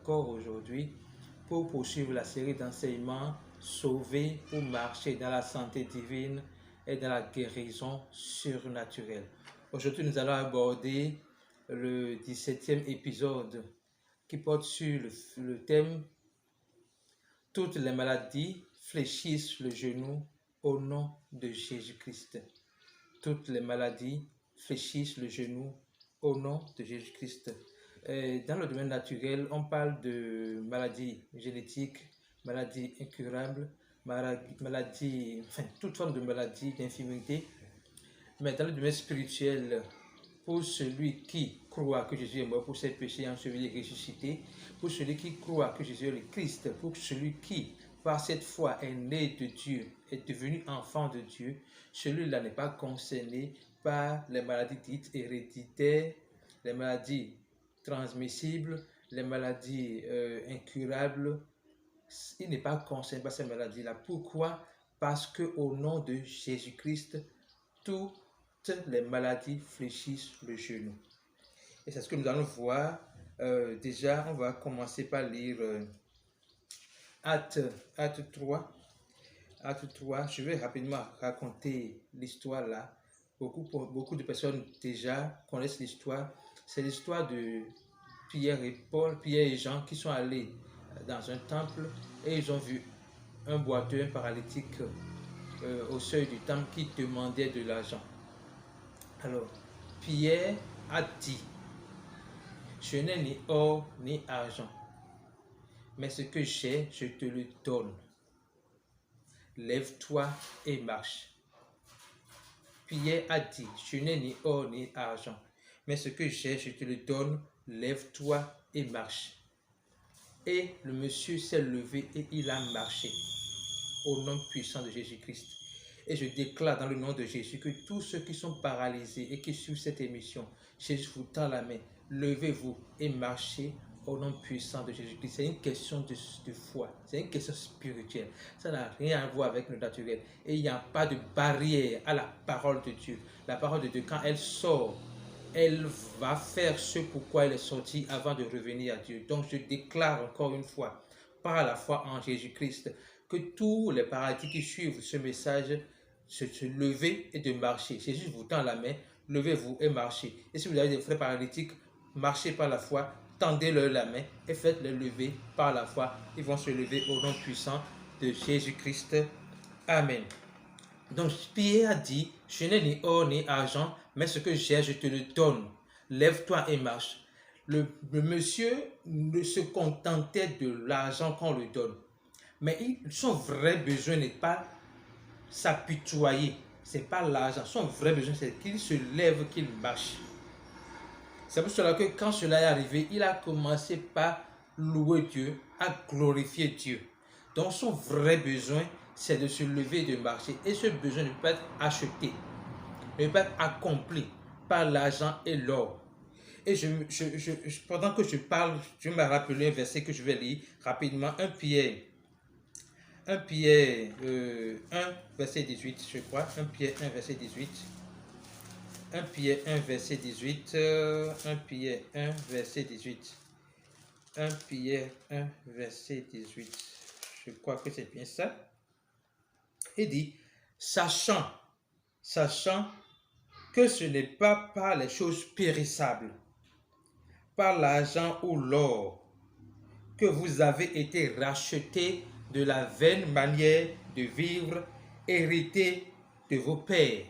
encore aujourd'hui pour poursuivre la série d'enseignements Sauver pour marcher dans la santé divine et dans la guérison surnaturelle. Aujourd'hui, nous allons aborder le 17e épisode qui porte sur le thème « Toutes les maladies fléchissent le genou au nom de Jésus-Christ ». Toutes les maladies fléchissent le genou au nom de Jésus-Christ. Dans le domaine naturel, on parle de maladies génétiques, maladies incurables, toute forme de maladie, d'infirmité. Mais dans le domaine spirituel, pour celui qui croit que Jésus est mort pour ses péchés, enseveli et ressuscité, pour celui qui croit que Jésus est le Christ, pour celui qui, par cette foi, est né de Dieu, est devenu enfant de Dieu, celui-là n'est pas concerné par les maladies dites héréditaires, les maladies transmissibles, les maladies incurables. Il n'est pas concerné par ces maladies-là. Pourquoi? Parce qu'au nom de Jésus-Christ, toutes les maladies fléchissent le genou. Et c'est ce que nous allons voir. Déjà, on va commencer par lire Acte 3. Acte 3, je vais rapidement raconter l'histoire là. Beaucoup de personnes déjà connaissent l'histoire. C'est l'histoire de Pierre et Jean qui sont allés dans un temple et ils ont vu un boiteux, un paralytique au seuil du temple qui demandait de l'argent. Alors, Pierre a dit, je n'ai ni or ni argent, mais ce que j'ai, je te le donne. Lève-toi et marche. Pierre a dit, je n'ai ni or ni argent, mais ce que j'ai, je te le donne. Lève-toi et marche. Et le monsieur s'est levé et il a marché au nom puissant de Jésus-Christ. Et je déclare dans le nom de Jésus que tous ceux qui sont paralysés et qui suivent cette émission, Jésus vous tend la main. Levez-vous et marchez au nom puissant de Jésus-Christ. C'est une question de foi, c'est une question spirituelle. Ça n'a rien à voir avec le naturel. Et il n'y a pas de barrière à la parole de Dieu. La parole de Dieu, quand elle sort, elle va faire ce pourquoi elle est sortie avant de revenir à Dieu. Donc je déclare encore une fois, par la foi en Jésus-Christ, que tous les paradis qui suivent ce message se lever et de marcher. Jésus vous tend la main, levez-vous et marchez. Et si vous avez des frères paralytiques, marchez par la foi, tendez-leur la main et faites-les lever par la foi. Ils vont se lever au nom puissant de Jésus-Christ. Amen. Donc Pierre a dit, je n'ai ni or ni argent, mais ce que j'ai, je te le donne. Lève-toi et marche. Le monsieur ne se contentait de l'argent qu'on lui donne. Mais son vrai besoin n'est pas s'apitoyer, ce n'est pas l'argent. Son vrai besoin, c'est qu'il se lève, qu'il marche. C'est pour cela que quand cela est arrivé, il a commencé par louer Dieu, à glorifier Dieu. Donc son vrai besoin, c'est de se lever et de marcher. Et ce besoin ne peut pas être acheté, ne peut pas être accompli par l'argent et l'or. Et pendant que je parle, je me rappelle un verset que je vais lire rapidement. 1 Pierre 1, verset 18, je crois. 1 Pierre 1, verset 18. 1 Pierre 1, verset 18. 1 Pierre 1, verset 18. 1 Pierre 1, verset 18. Je crois que c'est bien ça. Il dit, sachant que ce n'est pas par les choses périssables, par l'argent ou l'or, que vous avez été rachetés de la vaine manière de vivre héritée de vos pères,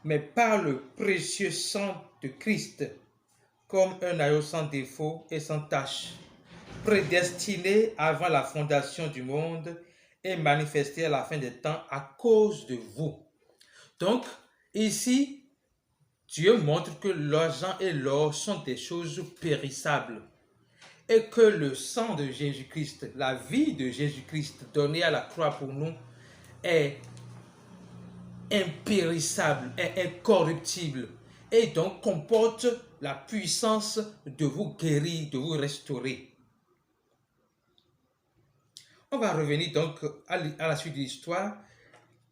mais par le précieux sang de Christ, comme un agneau sans défaut et sans tache, prédestiné avant la fondation du monde et manifesté à la fin des temps à cause de vous. Donc, ici, Dieu montre que l'argent et l'or sont des choses périssables et que le sang de Jésus-Christ, la vie de Jésus-Christ donnée à la croix pour nous est impérissable, est incorruptible et donc comporte la puissance de vous guérir, de vous restaurer. On va revenir donc à la suite de l'histoire.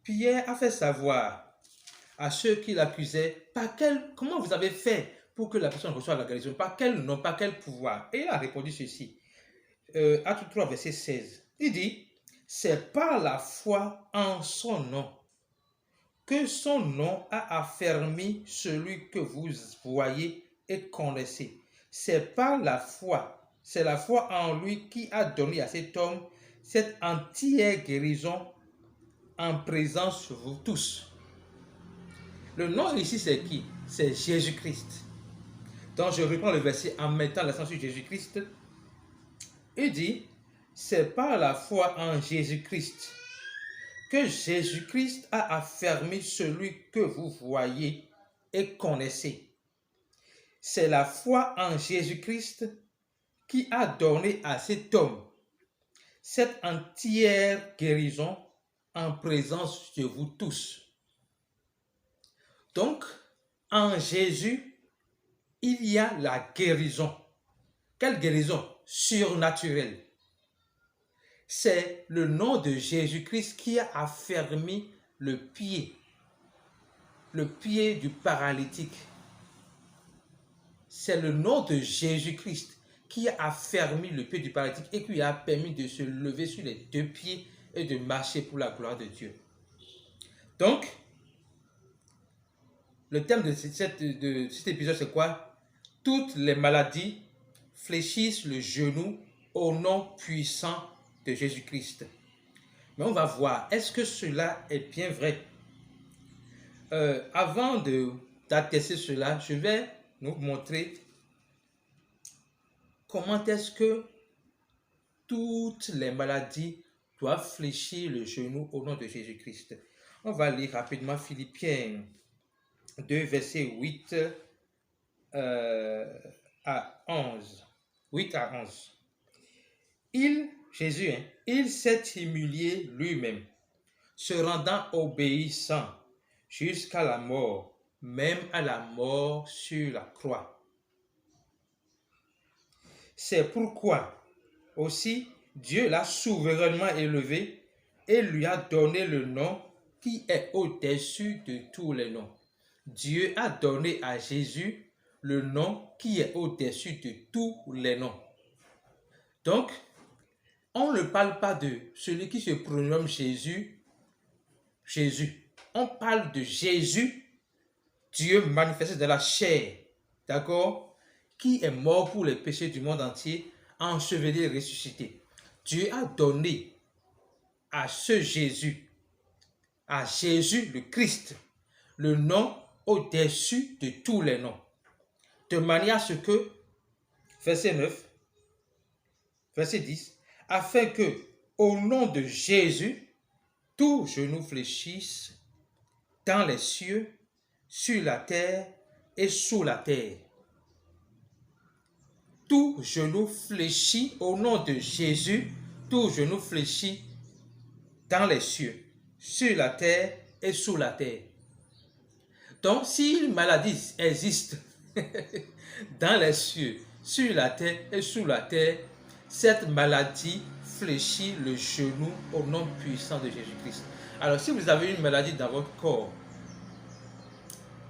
Pierre a fait savoir à ceux qui l'accusaient, comment vous avez fait pour que la personne reçoive la guérison? Par quel nom, par quel pouvoir? Et il a répondu ceci. Acte 3, verset 16. Il dit, c'est par la foi en son nom que son nom a affermi celui que vous voyez et connaissez. C'est par la foi, c'est la foi en lui qui a donné à cet homme cette entière guérison en présence de vous tous. Le nom ici, c'est qui? C'est Jésus-Christ. Donc, je reprends le verset en mettant l'accent sur Jésus-Christ. Il dit, c'est par la foi en Jésus-Christ que Jésus-Christ a affermi celui que vous voyez et connaissez. C'est la foi en Jésus-Christ qui a donné à cet homme cette entière guérison en présence de vous tous. Donc, en Jésus, il y a la guérison. Quelle guérison? Surnaturelle. C'est le nom de Jésus-Christ qui a affermi le pied du paralytique. C'est le nom de Jésus-Christ qui a affermi le pied du paralytique et qui lui a permis de se lever sur les deux pieds et de marcher pour la gloire de Dieu. Donc, le thème de cet épisode, c'est quoi? Toutes les maladies fléchissent le genou au nom puissant de Jésus-Christ. Mais on va voir, est-ce que cela est bien vrai? Avant d'attester cela, je vais nous montrer comment est-ce que toutes les maladies doivent fléchir le genou au nom de Jésus-Christ. On va lire rapidement Philippiens 2, verset 8 à 11. 8 à 11. Jésus, il s'est humilié lui-même, se rendant obéissant jusqu'à la mort, même à la mort sur la croix. C'est pourquoi aussi Dieu l'a souverainement élevé et lui a donné le nom qui est au-dessus de tous les noms. Dieu a donné à Jésus le nom qui est au-dessus de tous les noms. Donc, on ne parle pas de celui qui se prénomme Jésus. On parle de Jésus, Dieu manifesté dans la chair, d'accord, qui est mort pour les péchés du monde entier, enseveli et ressuscité. Dieu a donné à ce Jésus, à Jésus le Christ, le nom au-dessus de tous les noms. De manière à ce que, verset 9, verset 10, afin que, au nom de Jésus, tout genou fléchisse dans les cieux, sur la terre et sous la terre. Tout genou fléchit au nom de Jésus, tout genou fléchit dans les cieux, sur la terre et sous la terre. Donc, si une maladie existe dans les cieux, sur la terre et sous la terre, cette maladie fléchit le genou au nom puissant de Jésus-Christ. Alors, si vous avez une maladie dans votre corps,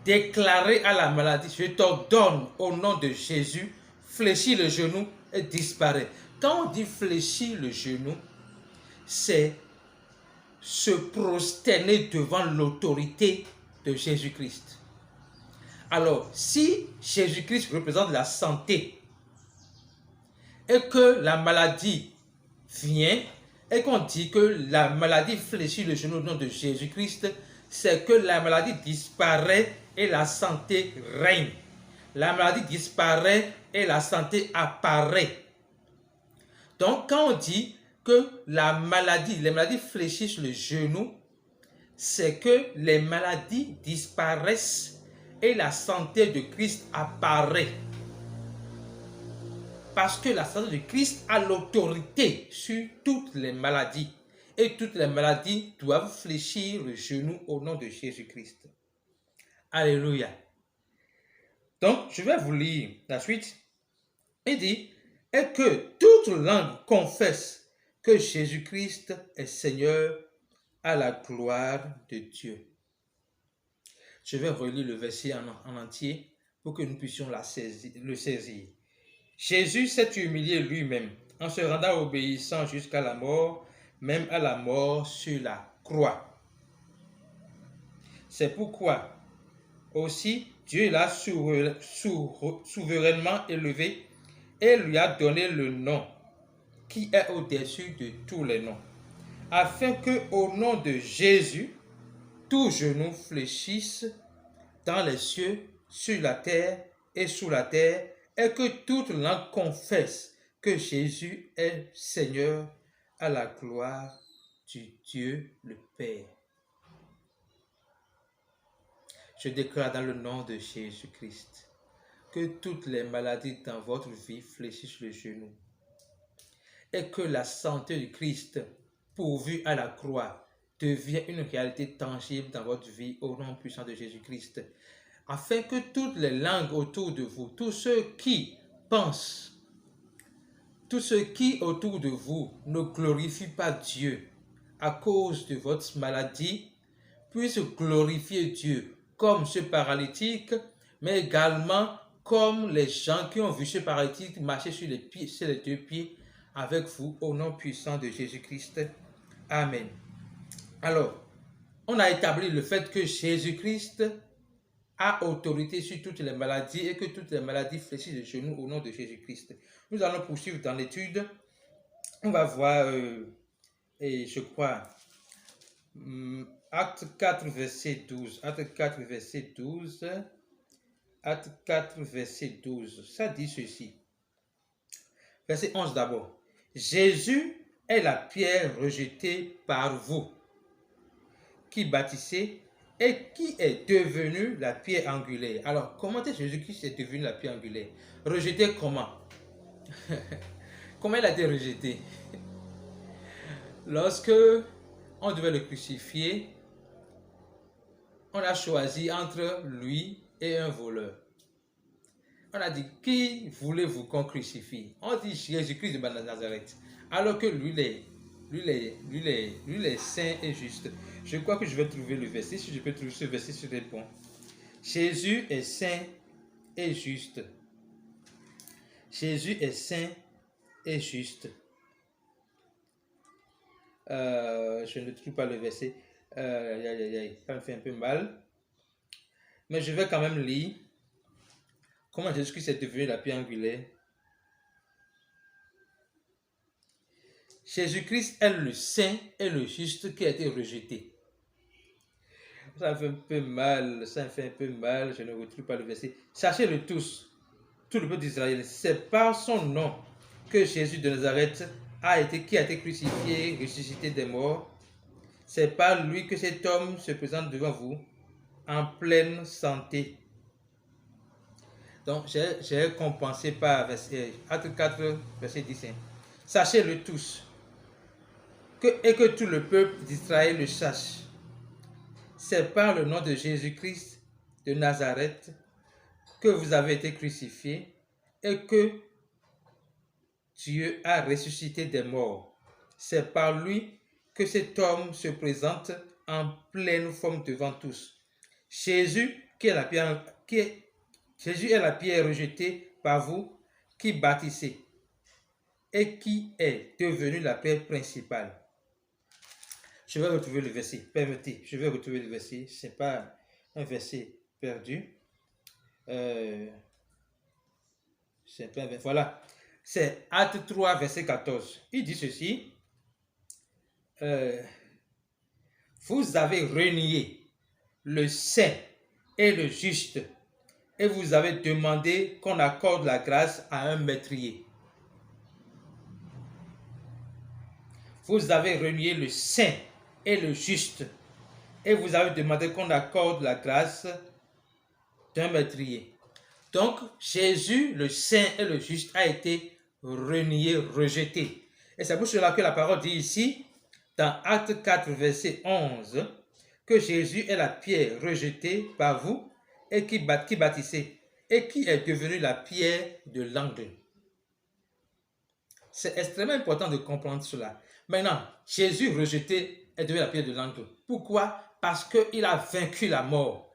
déclarez à la maladie, je t'ordonne au nom de Jésus, fléchis le genou et disparaît. Quand on dit fléchir le genou, c'est se prosterner devant l'autorité de Jésus-Christ. Alors, si Jésus-Christ représente la santé et que la maladie vient et qu'on dit que la maladie fléchit le genou au nom de Jésus-Christ, c'est que la maladie disparaît et la santé règne. La maladie disparaît et la santé apparaît. Donc, quand on dit que les maladies fléchissent le genou, c'est que les maladies disparaissent et la santé de Christ apparaît. Parce que la santé de Christ a l'autorité sur toutes les maladies. Et toutes les maladies doivent fléchir le genou au nom de Jésus-Christ. Alléluia. Donc, je vais vous lire la suite. Il dit, et que toute langue confesse que Jésus-Christ est Seigneur à la gloire de Dieu. Je vais relire le verset en entier pour que nous puissions le saisir. Jésus s'est humilié lui-même en se rendant obéissant jusqu'à la mort, même à la mort sur la croix. C'est pourquoi aussi Dieu l'a souverainement élevé et lui a donné le nom qui est au-dessus de tous les noms, afin que au nom de Jésus, tout genou fléchisse dans les cieux, sur la terre et sous la terre, et que toute langue confesse que Jésus est Seigneur, à la gloire du Dieu le Père. Je déclare dans le nom de Jésus-Christ que toutes les maladies dans votre vie fléchissent le genou et que la santé du Christ pourvue à la croix devient une réalité tangible dans votre vie au nom puissant de Jésus-Christ, afin que toutes les langues autour de vous, tous ceux qui pensent, tous ceux qui autour de vous ne glorifient pas Dieu à cause de votre maladie, puissent glorifier Dieu comme ce paralytique, mais également comme les gens qui ont vu ce paralytique marcher sur les deux pieds avec vous au nom puissant de Jésus-Christ. Amen. Alors, on a établi le fait que Jésus-Christ a autorité sur toutes les maladies et que toutes les maladies fléchissent les genoux au nom de Jésus-Christ. Nous allons poursuivre dans l'étude. On va voir, et je crois, Acte 4, verset 12. Acte 4, verset 12. Acte 4, verset 12. Ça dit ceci. Verset 11 d'abord. Jésus est la pierre rejetée par vous, qui bâtissez et qui est devenue la pierre angulaire. Alors, comment est Jésus-Christ est devenu la pierre angulaire? Rejeté comment? Comment il a été rejeté? Lorsque on devait le crucifier, on a choisi entre lui et un voleur. On a dit, qui voulez-vous qu'on crucifie? On dit Jésus-Christ de Nazareth. Alors que lui, il est saint et juste. Je crois que je vais trouver le verset. Si je peux trouver ce verset, je réponds. Jésus est saint et juste. Jésus est saint et juste. Je ne trouve pas le verset. Ça me fait un peu mal. Mais je vais quand même lire comment Jésus-Christ est devenu la pierre angulaire. Jésus-Christ est le saint et le juste qui a été rejeté. Ça me fait un peu mal, je ne retrouve pas le verset. Sachez-le tous, tout le peuple d'Israël, c'est par son nom que Jésus de Nazareth qui a été crucifié, ressuscité des morts. C'est par lui que cet homme se présente devant vous en pleine santé. Donc, j'ai compensé par Acte 4, verset 10. Sachez-le tous, et que tout le peuple d'Israël le sache. C'est par le nom de Jésus-Christ de Nazareth que vous avez été crucifié et que Dieu a ressuscité des morts. C'est par lui que cet homme se présente en pleine forme devant tous. Jésus est la pierre rejetée par vous qui bâtissez et qui est devenue la pierre principale. Je vais retrouver le verset. Permettez, je vais retrouver le verset. Ce n'est pas un verset perdu. Voilà. C'est Acte 3, verset 14. Il dit ceci. Vous avez renié le saint et le juste et vous avez demandé qu'on accorde la grâce à un meurtrier. Vous avez renié le saint et le juste et vous avez demandé qu'on accorde la grâce d'un meurtrier. Donc, Jésus, le saint et le juste, a été renié, rejeté. Et c'est pour cela que la parole dit ici, dans Acte 4, verset 11, que Jésus est la pierre rejetée par vous et qui bâtissez et qui est devenue la pierre de l'angle. C'est extrêmement important de comprendre cela. Maintenant, Jésus rejeté est devenu la pierre de l'angle. Pourquoi? Parce qu'il a vaincu la mort.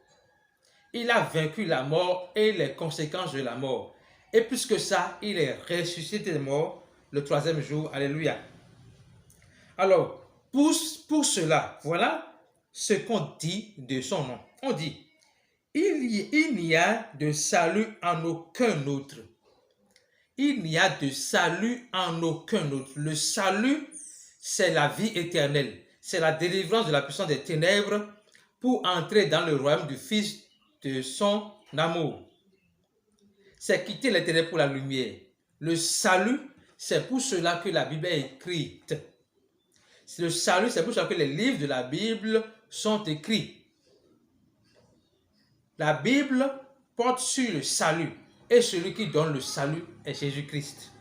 il a vaincu la mort et les conséquences de la mort. Et plus que ça, il est ressuscité des morts le troisième jour. Alléluia. Alors, pour cela, voilà ce qu'on dit de son nom. On dit, il n'y a de salut en aucun autre. Il n'y a de salut en aucun autre. Le salut, c'est la vie éternelle. C'est la délivrance de la puissance des ténèbres pour entrer dans le royaume du Fils de son amour. C'est quitter les ténèbres pour la lumière. Le salut, c'est pour cela que la Bible est écrite. Le salut, c'est pour cela que les livres de la Bible sont écrits. La Bible porte sur le salut. Et celui qui donne le salut est Jésus-Christ.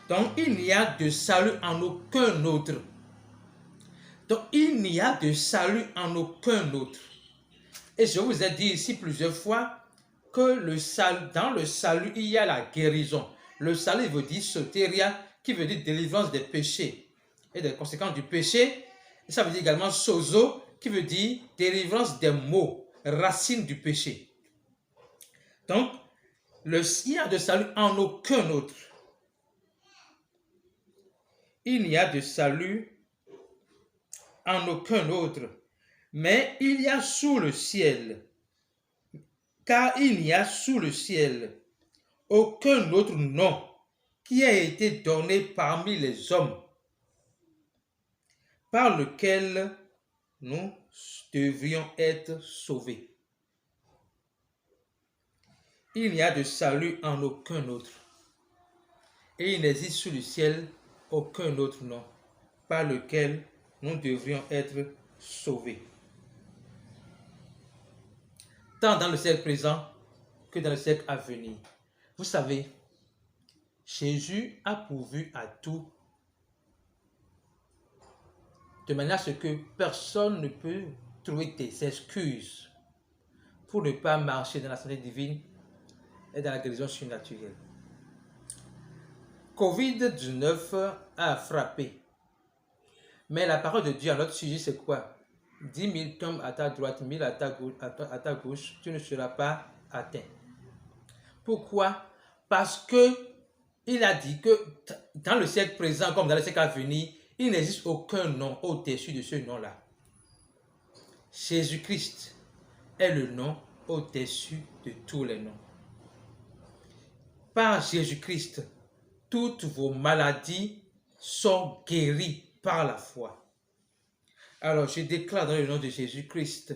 Donc, il n'y a de salut en aucun autre. Donc, il n'y a de salut en aucun autre. Et je vous ai dit ici plusieurs fois que dans le salut, il y a la guérison. Le salut veut dire soteria, qui veut dire délivrance des péchés et des conséquences du péché. Et ça veut dire également sozo, qui veut dire délivrance des maux, racine du péché. Donc, il n'y a de salut en aucun autre. Il n'y a de salut en aucun autre. Mais il y a sous le ciel, car il n'y a sous le ciel aucun autre nom qui a été donné parmi les hommes par lequel nous devrions être sauvés. Il n'y a de salut en aucun autre. Et il n'existe sous le ciel aucun autre nom par lequel nous devrions être sauvés. Tant dans le siècle présent que dans le siècle à venir. Vous savez, Jésus a pourvu à tout de manière à ce que personne ne peut trouver des excuses pour ne pas marcher dans la santé divine et dans la guérison surnaturelle. Covid-19 a frappé. Mais la parole de Dieu à notre sujet, c'est quoi? 10 000 tombent à ta droite, 1000 à ta gauche, tu ne seras pas atteint. Pourquoi? Parce que il a dit que dans le siècle présent comme dans le siècle à venir, il n'existe aucun nom au-dessus de ce nom-là. Jésus-Christ est le nom au-dessus de tous les noms. Par Jésus-Christ, toutes vos maladies sont guéries par la foi. Alors, je déclare dans le nom de Jésus-Christ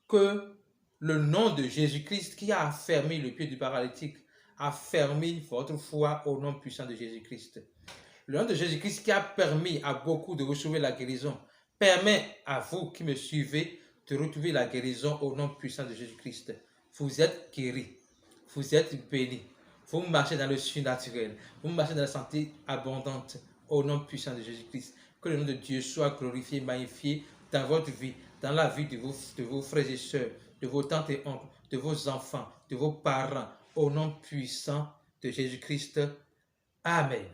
que le nom de Jésus-Christ qui a affermi le pied du paralytique, affermi votre foi au nom puissant de Jésus-Christ. Le nom de Jésus-Christ qui a permis à beaucoup de recevoir la guérison, permet à vous qui me suivez de retrouver la guérison au nom puissant de Jésus-Christ. Vous êtes guéris, vous êtes bénis, vous marchez dans le surnaturel, vous marchez dans la santé abondante au nom puissant de Jésus-Christ. Que le nom de Dieu soit glorifié, magnifié dans votre vie, dans la vie de vos frères et sœurs, de vos tantes et oncles, de vos enfants, de vos parents, au nom puissant de Jésus-Christ. Amen.